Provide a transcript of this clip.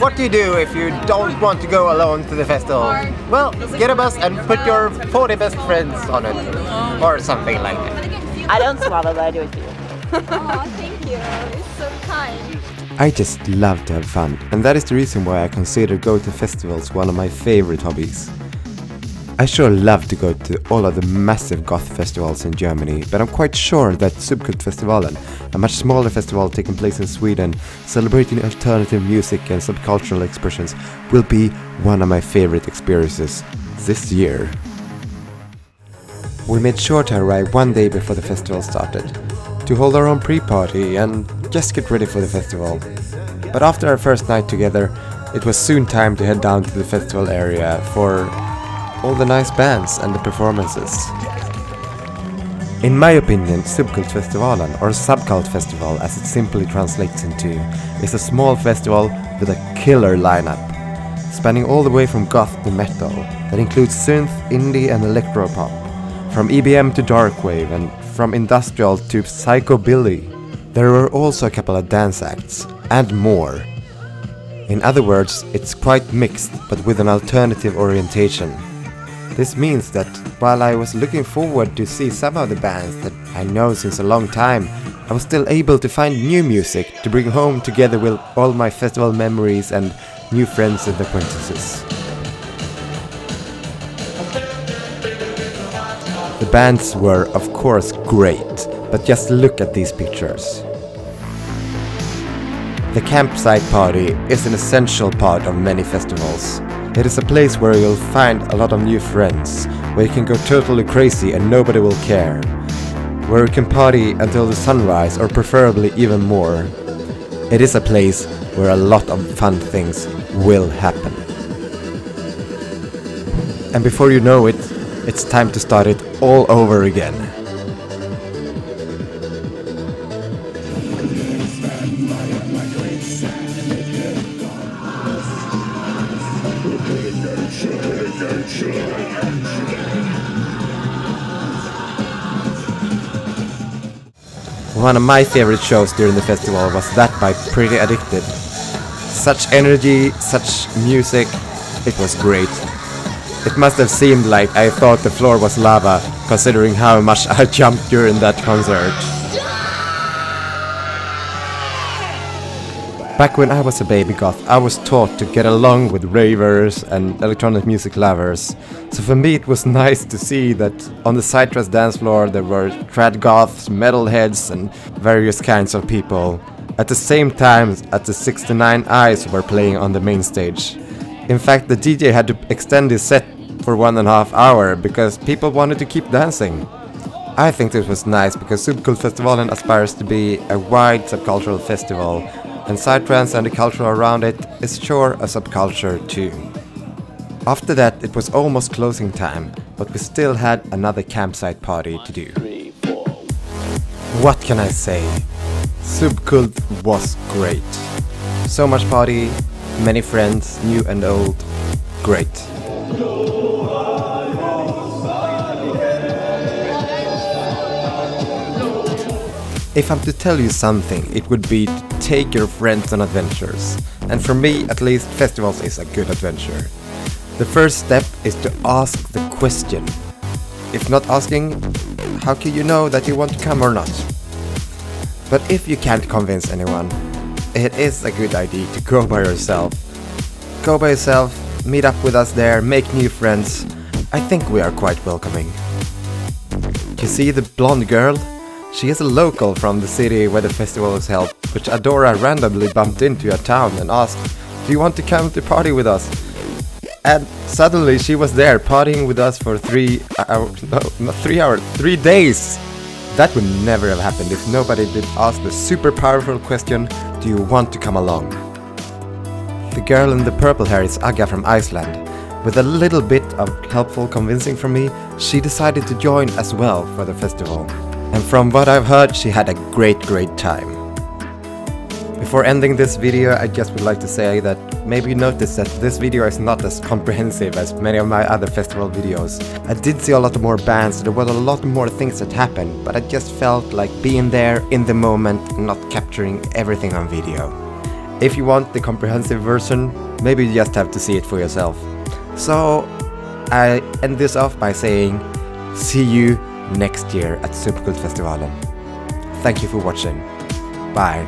what do you do if you don't want to go alone to the festival? Well, get a bus and put your 40 best friends on it, or something like that. I don't swallow, but I do it for you. Oh, thank you. It's so kind. I just love to have fun, and that is the reason why I consider going to festivals one of my favorite hobbies. I sure love to go to all of the massive goth festivals in Germany, but I'm quite sure that Subkultfestivalen, a much smaller festival taking place in Sweden, celebrating alternative music and subcultural expressions, will be one of my favorite experiences this year. We made sure to arrive one day before the festival started, to hold our own pre-party and just get ready for the festival. But after our first night together, it was soon time to head down to the festival area for all the nice bands and the performances. In my opinion, Subkultfestivalen, or Subcult Festival as it simply translates into, is a small festival with a killer lineup, spanning all the way from goth to metal, that includes synth, indie and electropop, from EBM to darkwave and from industrial to psychobilly. There were also a couple of dance acts, and more. In other words, it's quite mixed, but with an alternative orientation. This means that while I was looking forward to see some of the bands that I know since a long time, I was still able to find new music to bring home together with all my festival memories and new friends and acquaintances. The bands were of course great, but just look at these pictures. The campsite party is an essential part of many festivals. It is a place where you'll find a lot of new friends, where you can go totally crazy and nobody will care, where you can party until the sunrise or preferably even more. It is a place where a lot of fun things will happen. And before you know it, it's time to start it all over again. One of my favorite shows during the festival was that by Pretty Addicted. Such energy, such music, it was great. It must have seemed like I thought the floor was lava, considering how much I jumped during that concert. Back when I was a baby goth, I was taught to get along with ravers and electronic music lovers. So for me it was nice to see that on the Citrus dance floor there were trad goths, metalheads and various kinds of people. At the same time as the 69 Eyes were playing on the main stage. In fact, the DJ had to extend his set for 1.5 hours because people wanted to keep dancing. I think this was nice because Subkultfestivalen aspires to be a wide subcultural festival, and psytrance and the culture around it is sure a subculture too. After that it was almost closing time, but we still had another campsite party to do. What can I say? Subkult was great. So much party, many friends, new and old, great. If I'm to tell you something, it would be to take your friends on adventures. And for me, at least, festivals is a good adventure. The first step is to ask the question. If not asking, how can you know that you want to come or not? But if you can't convince anyone, it is a good idea to go by yourself. Go by yourself, meet up with us there, make new friends. I think we are quite welcoming. You see the blonde girl? She is a local from the city where the festival is held, which Adora randomly bumped into at town and asked, "Do you want to come to party with us?" And suddenly she was there partying with us for 3 hours, no, not 3 hours, 3 days! That would never have happened if nobody did ask the super powerful question, "Do you want to come along?" The girl in the purple hair is Aga from Iceland. With a little bit of helpful convincing from me, she decided to join as well for the festival. And from what I've heard, she had a great time. Before ending this video, I just would like to say that maybe you noticed that this video is not as comprehensive as many of my other festival videos. I did see a lot more bands, there were a lot more things that happened, but I just felt like being there in the moment and not capturing everything on video. If you want the comprehensive version, maybe you just have to see it for yourself. So I end this off by saying, see you next year at Subkultfestivalen. Thank you for watching. Bye.